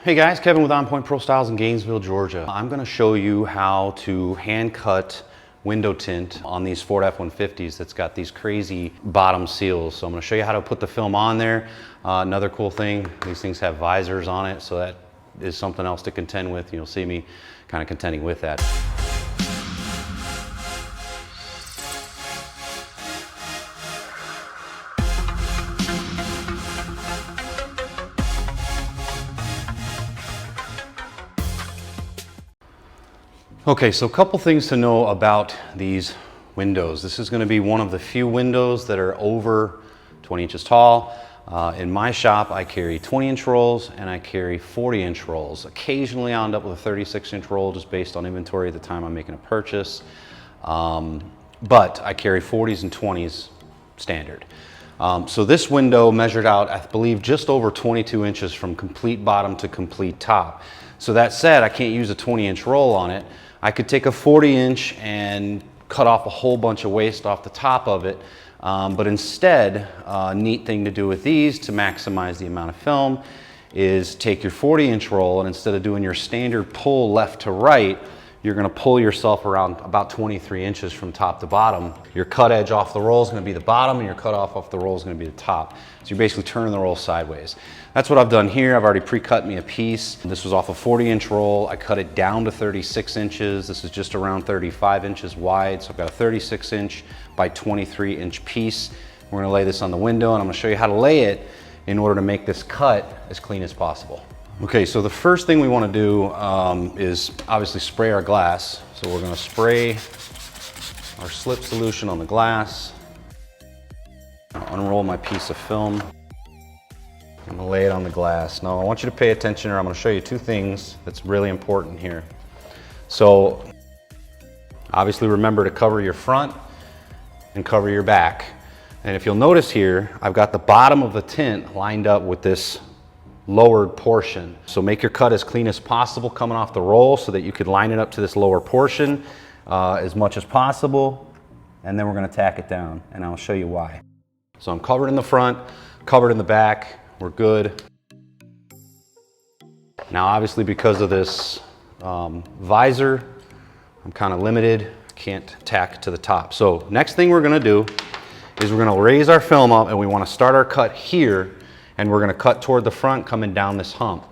Hey guys, Kevin with On Point Pro Styles in Gainesville, Georgia. I'm going to show you how to hand cut window tint on these Ford F-150s that's got these crazy bottom seals. So I'm going to show you how to put the film on there. Another cool thing, these things have visors on it, so that is something else to contend with. You'll see me kind of contending with that. Okay, so a couple things to know about these windows. This is going to be one of the few windows that are over 20 inches tall. In my shop, I carry 20-inch rolls and I carry 40-inch rolls. Occasionally, I'll end up with a 36-inch roll just based on inventory at the time I'm making a purchase. But I carry 40s and 20s standard. So this window measured out, I believe, just over 22 inches from complete bottom to complete top. So that said, I can't use a 20-inch roll on it. I could take a 40-inch and cut off a whole bunch of waste off the top of it, but instead, a neat thing to do with these to maximize the amount of film is take your 40-inch roll, and instead of doing your standard pull left to right, you're going to pull yourself around about 23 inches from top to bottom. Your cut edge off the roll is going to be the bottom, and your cut off the roll is going to be the top. So you're basically turning the roll sideways. That's what I've done here. I've already pre-cut me a piece. This was off a 40-inch roll. I cut it down to 36 inches. This is just around 35 inches wide. So I've got a 36-inch by 23-inch piece. We're going to lay this on the window, and I'm going to show you how to lay it in order to make this cut as clean as possible. Okay, so the first thing we want to do is obviously spray our glass. So we're going to spray our slip solution on the glass. I'll unroll my piece of film. I'm going to lay it on the glass. Now I want you to pay attention, or I'm going to show you two things that's really important here. So obviously remember to cover your front and cover your back. And if you'll notice here, I've got the bottom of the tint lined up with this lowered portion. So make your cut as clean as possible coming off the roll so that you could line it up to this lower portion as much as possible. And then we're going to tack it down, and I'll show you why. So I'm covered in the front, covered in the back. We're good. Now obviously because of this visor, I'm kind of limited. Can't tack to the top. So next thing we're going to do is we're going to raise our film up, and we want to start our cut here. And we're going to cut toward the front coming down this hump.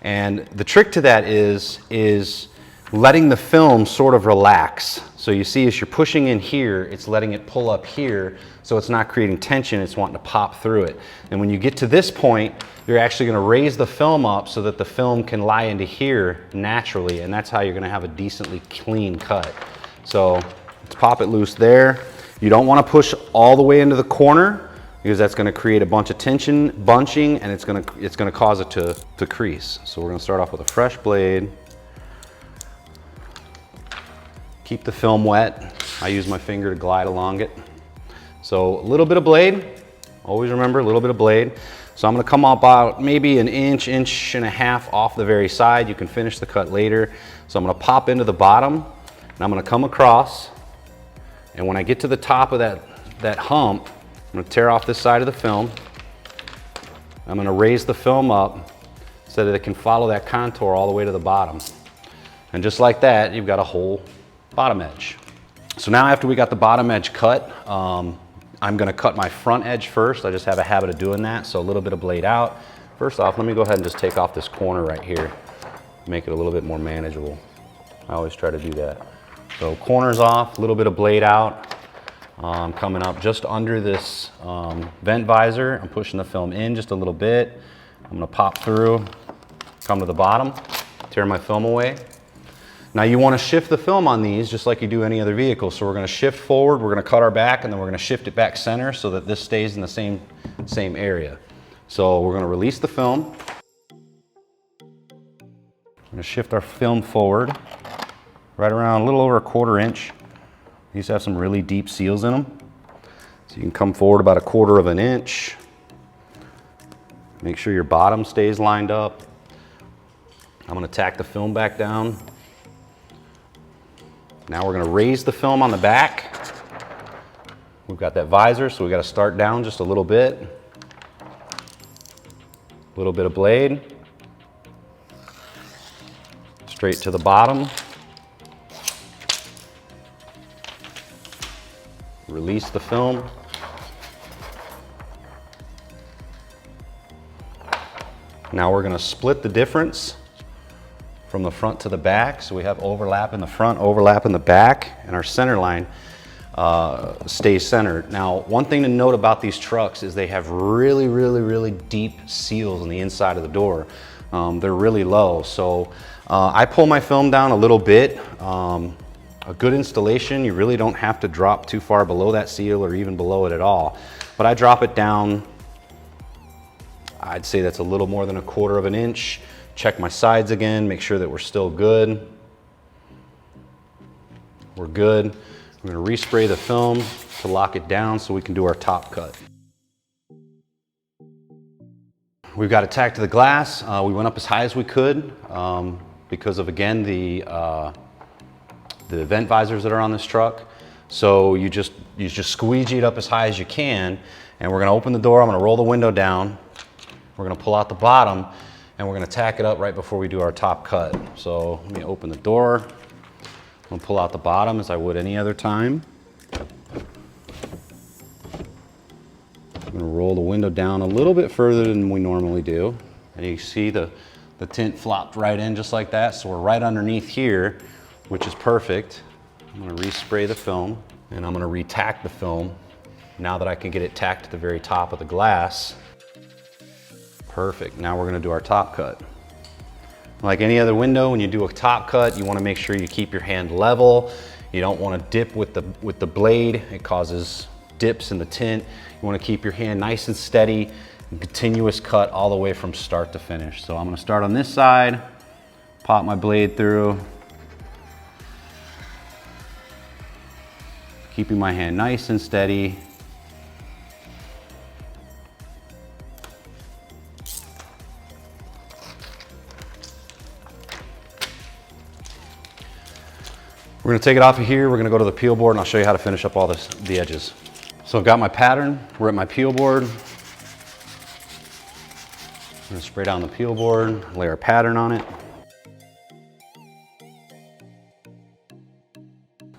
And the trick to that is letting the film sort of relax. So you see as you're pushing in here, it's letting it pull up here, so it's not creating tension, it's wanting to pop through it. And when you get to this point, you're actually going to raise the film up so that the film can lie into here naturally, and that's how you're going to have a decently clean cut. So let's pop it loose there. You don't want to push all the way into the corner, because that's going to create a bunch of tension, bunching, and it's going to cause it to crease. So we're going to start off with a fresh blade. Keep the film wet. I use my finger to glide along it. So a little bit of blade. Always remember, a little bit of blade. So I'm going to come about maybe an inch, inch and a half off the very side. You can finish the cut later. So I'm going to pop into the bottom, and I'm going to come across. And when I get to the top of that hump, I'm going to tear off this side of the film. I'm going to raise the film up so that it can follow that contour all the way to the bottom. And just like that, you've got a whole bottom edge. So now after we got the bottom edge cut, I'm going to cut my front edge first. I just have a habit of doing that, so a little bit of blade out. First off, let me go ahead and just take off this corner right here, make it a little bit more manageable. I always try to do that. So corners off, a little bit of blade out. Coming up just under this vent visor. I'm pushing the film in just a little bit. I'm going to pop through, come to the bottom, tear my film away. Now you want to shift the film on these just like you do any other vehicle. So we're going to shift forward, we're going to cut our back, and then we're going to shift it back center so that this stays in the same area. So we're going to release the film. We're going to shift our film forward right around a little over a 1/4 inch. These have some really deep seals in them. So you can come forward about a 1/4 inch. Make sure your bottom stays lined up. I'm going to tack the film back down. Now we're going to raise the film on the back. We've got that visor, so we've got to start down just a little bit. A little bit of blade. straight to the bottom. Release the film. Now we're going to split the difference from the front to the back. So we have overlap in the front, overlap in the back, and our center line stays centered. Now, one thing to note about these trucks is they have really deep seals on the inside of the door. They're really low. So I pull my film down a little bit. A good installation, you really don't have to drop too far below that seal or even below it at all. But I drop it down, I'd say that's a little more than 1/4 of an inch. Check my sides again, make sure that we're still good. We're good. I'm gonna respray the film to lock it down so we can do our top cut. We've got it tacked to the glass. We went up as high as we could because of, again, the vent visors that are on this truck. So you just squeegee it up as high as you can, and we're gonna open the door. I'm gonna roll the window down. We're gonna pull out the bottom, and we're gonna tack it up right before we do our top cut. So let me open the door. I'm gonna pull out the bottom as I would any other time. I'm gonna roll the window down a little bit further than we normally do. And you see the tint flopped right in just like that. So we're right underneath here, which is perfect. I'm gonna respray the film, and I'm gonna re-tack the film now that I can get it tacked to the very top of the glass. Perfect. Now we're gonna do our top cut. Like any other window, when you do a top cut, you wanna make sure you keep your hand level. You don't wanna dip with the blade. It causes dips in the tint. You wanna keep your hand nice and steady, and continuous cut all the way from start to finish. So I'm gonna start on this side, pop my blade through, keeping my hand nice and steady. We're gonna take it off of here. We're gonna go to the peel board, and I'll show you how to finish up all the edges. So I've got my pattern. We're at my peel board. I'm gonna spray down the peel board, lay our pattern on it.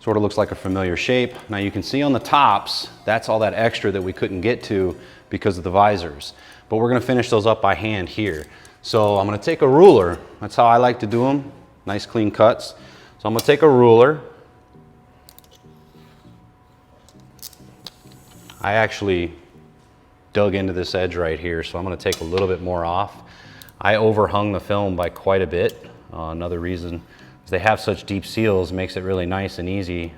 Sort of looks like a familiar shape. Now you can see on the tops, that's all that extra that we couldn't get to because of the visors. But we're gonna finish those up by hand here. So I'm gonna take a ruler. That's how I like to do them. Nice clean cuts. So I'm gonna take a ruler. I actually dug into this edge right here, so I'm gonna take a little bit more off. I overhung the film by quite a bit. Another reason is they have such deep seals, makes it really nice and easy.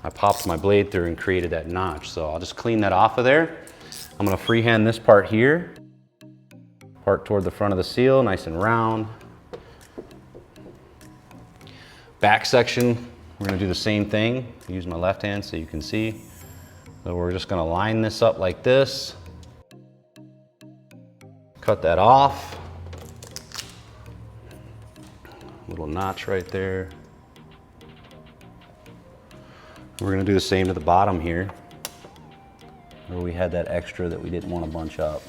I popped my blade through and created that notch, so I'll just clean that off of there. I'm gonna freehand this part here, part toward the front of the seal, nice and round. Back section, we're gonna do the same thing. Use my left hand so you can see. So we're just gonna line this up like this. Cut that off. Little notch right there. We're gonna do the same to the bottom here, where we had that extra that we didn't want to bunch up.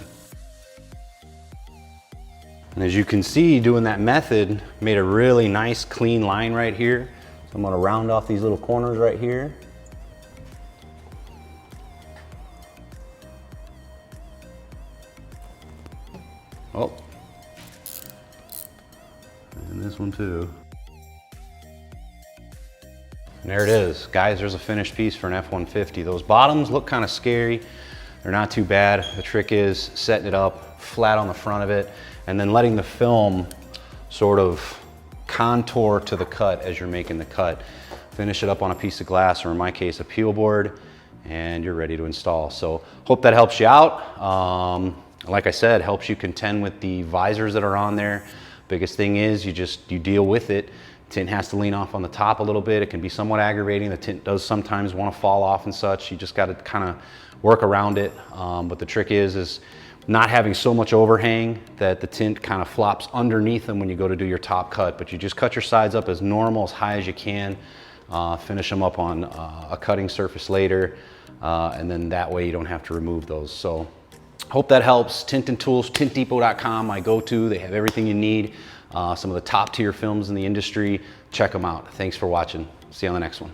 And as you can see, doing that method made a really nice clean line right here. So I'm gonna round off these little corners right here. Oh, and this one too. And there it is. Guys, there's a finished piece for an F-150. Those bottoms look kind of scary. They're not too bad. The trick is setting it up flat on the front of it and then letting the film sort of contour to the cut as you're making the cut. Finish it up on a piece of glass, or in my case, a peel board, and you're ready to install. So hope that helps you out. Like I said, helps you contend with the visors that are on there. Biggest thing is you deal with it. Tint has to lean off on the top a little bit. It can be somewhat aggravating. The tint does sometimes want to fall off and such. You just got to kind of work around it. But the trick is not having so much overhang that the tint kind of flops underneath them when you go to do your top cut. But you just cut your sides up as normal, as high as you can. Finish them up on a cutting surface later. And then that way you don't have to remove those. So hope that helps. Tint and Tools, tintdepot.com, my go-to. They have everything you need. some of the top tier films in the industry. Check them out. Thanks for watching. See you on the next one.